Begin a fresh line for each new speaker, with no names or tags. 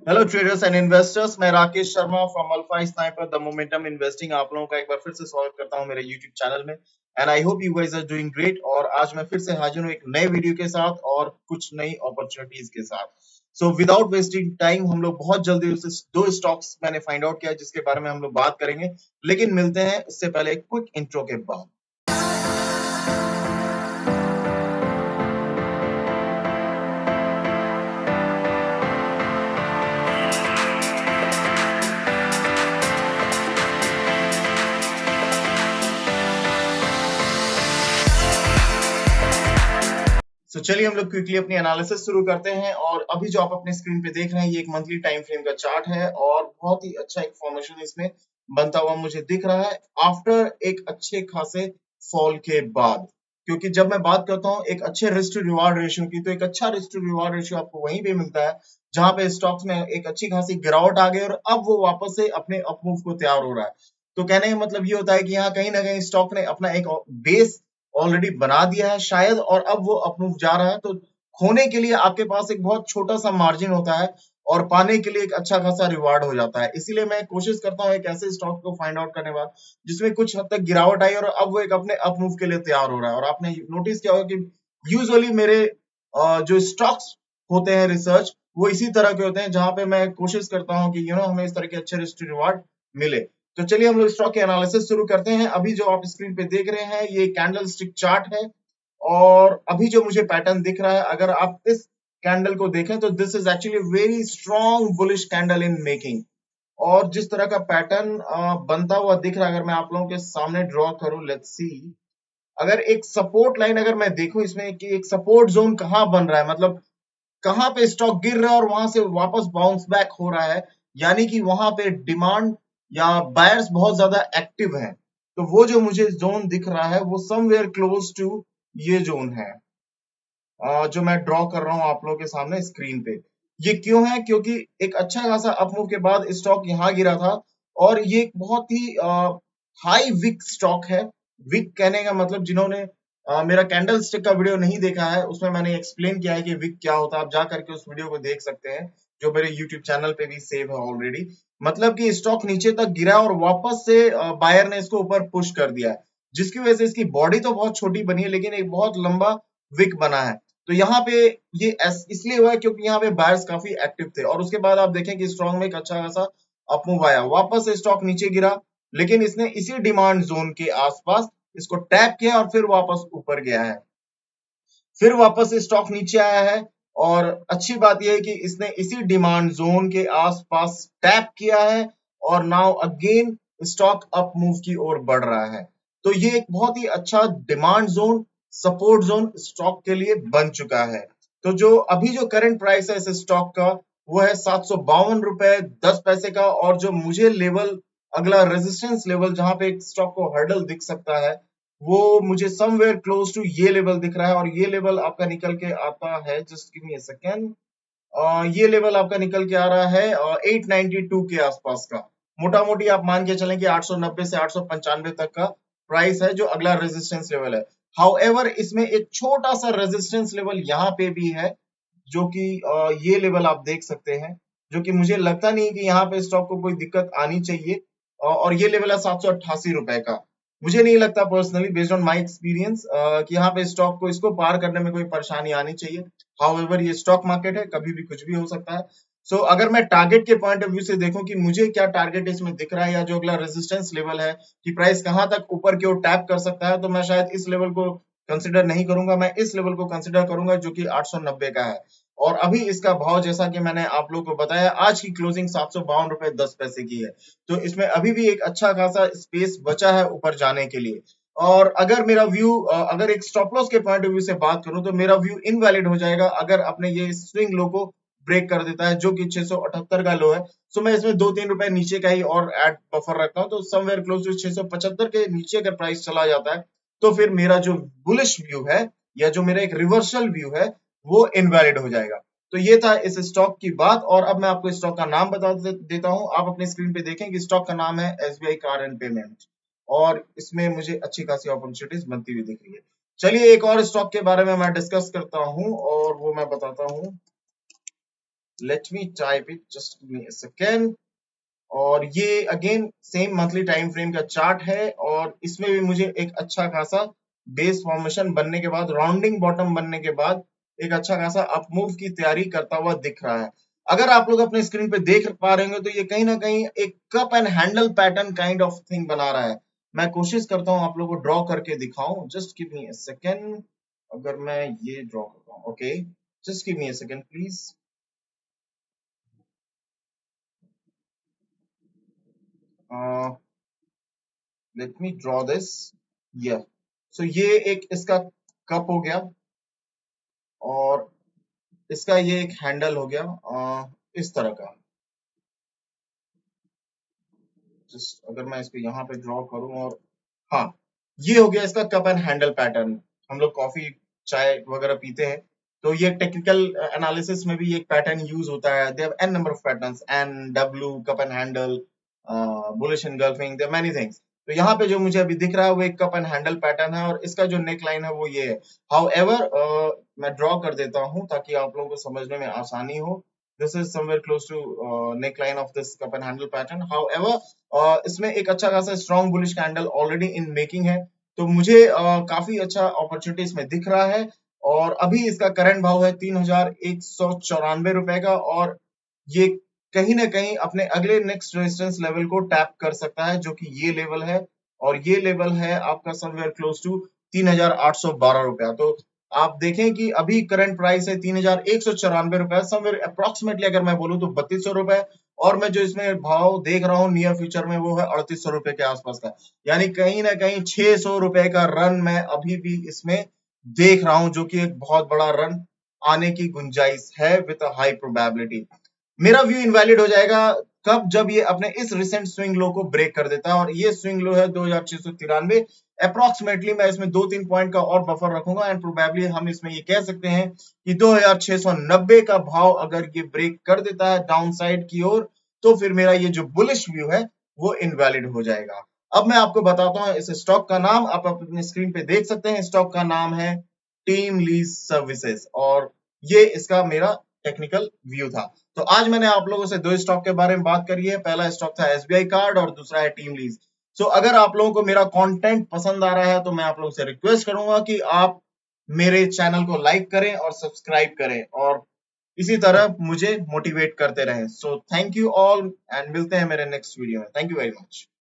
Hello traders and investors, मैं Rakesh Sharma from alpha sniper the momentum investing आप लोगों का एक बार फिर से स्वागत करता हूं मेरे यूट्यूब चैनल में। And I hope you guys are doing great. और आज मैं फिर से हाजिर हूं एक नए वीडियो के साथ और कुछ नई अपॉर्चुनिटीज के साथ। सो विदाउट वेस्टिंग टाइम हम लोग बहुत जल्दी उस दो स्टॉक्स मैंने फाइंड आउट किया जिसके बारे में हम लोग बात करेंगे, लेकिन मिलते हैं उससे पहले एक क्विक इंट्रो के बाद। चलिए हम लोग क्विकली अपनी एनालिसिस शुरू करते हैं। और अभी जो आप अपने स्क्रीन पे देख रहे हैं ये एक मंथली टाइम फ्रेम का चार्ट है और बहुत ही अच्छा एक फॉर्मेशन इसमें बनता हुआ मुझे दिख रहा है आफ्टर एक अच्छे खासे फॉल के बाद। क्योंकि जब मैं बात करता हूँ एक अच्छे रिस्क टू रिवार्ड रेशियो की, तो एक अच्छा रिस्क टू रिवार्ड रेशियो आपको वहीं पे मिलता है जहां पे स्टॉक्स में एक अच्छी खासी गिरावट आ गई और अब वो वापस से अपने अपमूव को तैयार हो रहा है। तो कहने का मतलब ये होता है कि यहाँ कहीं ना कहीं स्टॉक ने अपना एक बेस ऑलरेडी बना दिया है शायद, और अब वो अपमूव जा रहा है। तो खोने के लिए आपके पास एक बहुत छोटा सा मार्जिन होता है और पाने के लिए एक अच्छा खासा रिवार्ड हो जाता है। इसीलिए मैं कोशिश करता हूँ एक ऐसे स्टॉक को फाइंड आउट करने के बाद जिसमें कुछ हद तक गिरावट आई और अब वो एक अपने अपमूव के लिए तैयार हो रहा है। और आपने नोटिस किया होगा कि यूजुअली मेरे जो स्टॉक्स होते हैं रिसर्च वो इसी तरह के होते हैं जहां पे मैं कोशिश करता हूँ कि हमें इस तरह के अच्छे रिस्क रिवार्ड मिले। तो चलिए हम लोग स्टॉक के एनालिसिस शुरू करते हैं। अभी जो आप स्क्रीन पे देख रहे हैं ये कैंडल स्टिक चार्ट है और अभी जो मुझे पैटर्न दिख रहा है, अगर आप इस कैंडल को देखें तो this is actually very strong bullish candle in making. और जिस तरह का पैटर्न बनता हुआ दिख रहा है, अगर मैं आप लोगों के सामने ड्रॉ करूं, लेट्स सी। अगर एक सपोर्ट लाइन अगर मैं देखूं इसमें कि एक सपोर्ट जोन कहां बन रहा है, मतलब कहां पे स्टॉक गिर रहा है और वहां से वापस बाउंस बैक हो रहा है, यानी कि वहां पे डिमांड या बायर्स बहुत ज्यादा एक्टिव हैं। तो वो जो मुझे जोन दिख रहा है वो समवेयर क्लोज टू ये जोन है जो मैं ड्रॉ कर रहा हूं आप लोगों के सामने स्क्रीन पे। ये क्यों है? क्योंकि एक अच्छा खासा अपमूव के बाद स्टॉक यहां गिरा था और ये एक बहुत ही हाई विक स्टॉक है। विक कहने का मतलब, जिन्होंने मेरा कैंडल स्टिक का वीडियो नहीं देखा है उसमें मैंने एक्सप्लेन किया है कि विक क्या होता है। आप जा करके उस वीडियो को देख सकते हैं जो मेरे यूट्यूब चैनल पे भी सेव है ऑलरेडी। मतलब कि स्टॉक नीचे तक गिरा और वापस से बायर ने इसको ऊपर पुश कर दिया है, जिसकी वजह से इसकी बॉडी तो बहुत छोटी बनी है लेकिन एक बहुत लंबा विक बना है। तो यहाँ पे ये इसलिए हुआ है क्योंकि यहाँ पे बायर्स काफी एक्टिव थे और उसके बाद आप देखें कि स्ट्रॉन्ग में एक अच्छा खासा अपमूव आया, वापस से स्टॉक नीचे गिरा, लेकिन इसने इसी डिमांड जोन के आसपास इसको टैप किया और फिर वापस ऊपर गया है। फिर वापस से स्टॉक नीचे आया है और अच्छी बात यह है कि इसने इसी डिमांड जोन के आसपास टैप किया है और now again stock up move की ओर बढ़ रहा है। तो ये एक बहुत ही अच्छा demand zone, support zone stock के लिए बन चुका है। तो जो अभी जो करंट प्राइस है इस स्टॉक का वो है 752 रुपए 10 पैसे का। और जो मुझे लेवल, अगला रेजिस्टेंस लेवल जहां पे एक स्टॉक को हर्डल दिख सकता है, वो मुझे समवेयर क्लोज टू ये लेवल दिख रहा है। और ये लेवल आपका निकल के आता है, just give me a second, ये लेवल आपका निकल के आ रहा है 892 के आसपास का। मोटा मोटी आप मान के चलें कि 890 से 895 तक का प्राइस है जो अगला रेजिस्टेंस लेवल है। हाउएवर इसमें एक छोटा सा रेजिस्टेंस लेवल यहाँ पे भी है जो कि ये लेवल आप देख सकते हैं, जो कि मुझे लगता नहीं कि यहाँ पे स्टॉक को कोई दिक्कत आनी चाहिए। और ये लेवल है 788 रुपए का। मुझे नहीं लगता personally, based on my experience, कि यहाँ पे स्टॉक को इसको पार करने में कोई परेशानी आनी चाहिए। हाउएवर ये स्टॉक मार्केट है, कभी भी कुछ भी हो सकता है। अगर मैं टारगेट के पॉइंट ऑफ व्यू से देखूं कि मुझे क्या टारगेट इसमें दिख रहा है या जो अगला रेजिस्टेंस लेवल है कि प्राइस कहां तक ऊपर की ओर टैप कर सकता है, तो मैं शायद इस लेवल को कंसिडर नहीं करूंगा, मैं इस लेवल को कंसिडर करूंगा जो कि 890 का है। और अभी इसका भाव जैसा कि मैंने आप लोगों को बताया, आज की क्लोजिंग 752 रुपए 10 पैसे की है। तो इसमें अभी भी एक अच्छा खासा स्पेस बचा है ऊपर जाने के लिए। और अगर मेरा व्यू, अगर एक स्टॉप लॉस के पॉइंट ऑफ व्यू से बात करूं तो मेरा व्यू इनवैलिड हो जाएगा अगर अपने ये स्विंग लो को ब्रेक कर देता है जो कि 678 का लो है। मैं इसमें 2-3 रुपए नीचे का ही और एड बफर रखता हूं। तो समवेयर क्लोज टू 675 के नीचे अगर प्राइस चला जाता है तो फिर मेरा जो बुलिश व्यू है या जो मेरा एक रिवर्सल व्यू है वो इनवैलिड हो जाएगा। तो ये था इस स्टॉक की बात। और अब मैं आपको स्टॉक का नाम बता देता हूं। आप अपने स्क्रीन पे देखें कि स्टॉक का नाम है एसबीआई कार एंड पेमेंट और इसमें मुझे अच्छी खासी अपॉर्चुनिटीज बनती हुई दिख रही है। चलिए एक और स्टॉक के बारे में मैं डिस्कस करता हूं और वो मैं बताता हूं। Let me type it, just give me a second. और ये again same monthly time frame का चार्ट है और इसमें भी मुझे एक अच्छा खासा बेस फॉर्मेशन बनने के बाद, राउंडिंग बॉटम बनने के बाद एक अच्छा खासा अप मूव की तैयारी करता हुआ दिख रहा है। अगर आप लोग अपने स्क्रीन पे देख पा रहे होंगे तो ये कहीं ना कहीं एक cup and handle pattern kind of thing बना रहा है। मैं कोशिश करता हूँ आप लोगों को ड्रॉ करके दिखाऊं, just give me a second. अगर मैं ये ड्रॉ करता हूँ, okay, just give me a second please. Let me draw this. या सो ये एक इसका कप हो गया और इसका ये एक हैंडल हो गया इस तरह का। जस्ट अगर मैं इसको यहाँ पे ड्रॉ करूं और हाँ, ये हो गया इसका कप एंड हैंडल पैटर्न। हम लोग कॉफी चाय वगैरह पीते हैं तो ये टेक्निकल एनालिसिस में भी एक पैटर्न यूज होता है। They have an number of patterns, N W, cup and handle, bullish engulfing, there many things. तो यहाँ पे जो मुझे अभी दिख रहा है वो एक कप एंड हैंडल पैटर्न है और इसका जो नेक लाइन है वो ये है। हाउएवर मैं ड्रॉ कर देता हूँ ताकि आप लोगों को समझने में आसानी हो। This is somewhere close to neck line of this cup and handle pattern. However इसमें एक अच्छा खासा strong bullish candle already in making है, तो मुझे काफी अच्छा अपॉर्चुनिटी इसमें दिख रहा है। और अभी इसका करंट भाव है 3194 रुपए का और ये कहीं ना कहीं अपने अगले नेक्स्ट रेजिस्टेंस लेवल को टैप कर सकता है, जो कि ये लेवल है। और ये लेवल है आपका समवेयर क्लोज टू 3812 रुपया। तो आप देखें कि अभी करंट प्राइस है 3194 रुपए, समवेयर अप्रोक्सीमेटली अगर मैं बोलूं तो 3200 रुपए। और मैं जो इसमें भाव देख रहा हूँ नियर फ्यूचर में वो है 3800 रुपए के आसपास का। यानी कहीं ना कहीं 600 रुपए का रन मैं अभी भी इसमें देख रहा हूं, जो कि एक बहुत बड़ा रन आने की गुंजाइश है विद अ हाई प्रोबेबिलिटी। मेरा व्यू इनवैलिड हो जाएगा कब, जब ये अपने इस रिसेंट स्विंग लो को ब्रेक कर देता है और ये स्विंग लो है 2693। अप्रोक्सीमेटली मैं इसमें 2-3 पॉइंट का और बफर रखूंगा एंड प्रोबेबली हम इसमें ये कह सकते हैं कि 2690 का भाव अगर ये ब्रेक कर देता है डाउन साइड की ओर तो फिर मेरा ये जो बुलिश व्यू है वो इनवैलिड हो जाएगा। अब मैं आपको बताता हूं इस स्टॉक का नाम, आप अपनी स्क्रीन पे देख सकते हैं। स्टॉक का नाम है टीम लीज सर्विसेज और ये इसका मेरा टेक्निकल व्यू था। तो आज मैंने आप लोगों से दो स्टॉक के बारे में बात करी है। पहला स्टॉक था एसबीआई कार्ड और दूसरा है टीम लीज। सो अगर आप लोगों को मेरा कंटेंट पसंद आ रहा है तो मैं आप लोगों से रिक्वेस्ट करूंगा कि आप मेरे चैनल को लाइक करें और सब्सक्राइब करें और इसी तरह मुझे मोटिवेट करते रहें। So thank you all and मिलते हैं मेरे नेक्स्ट वीडियो में। Thank you very much.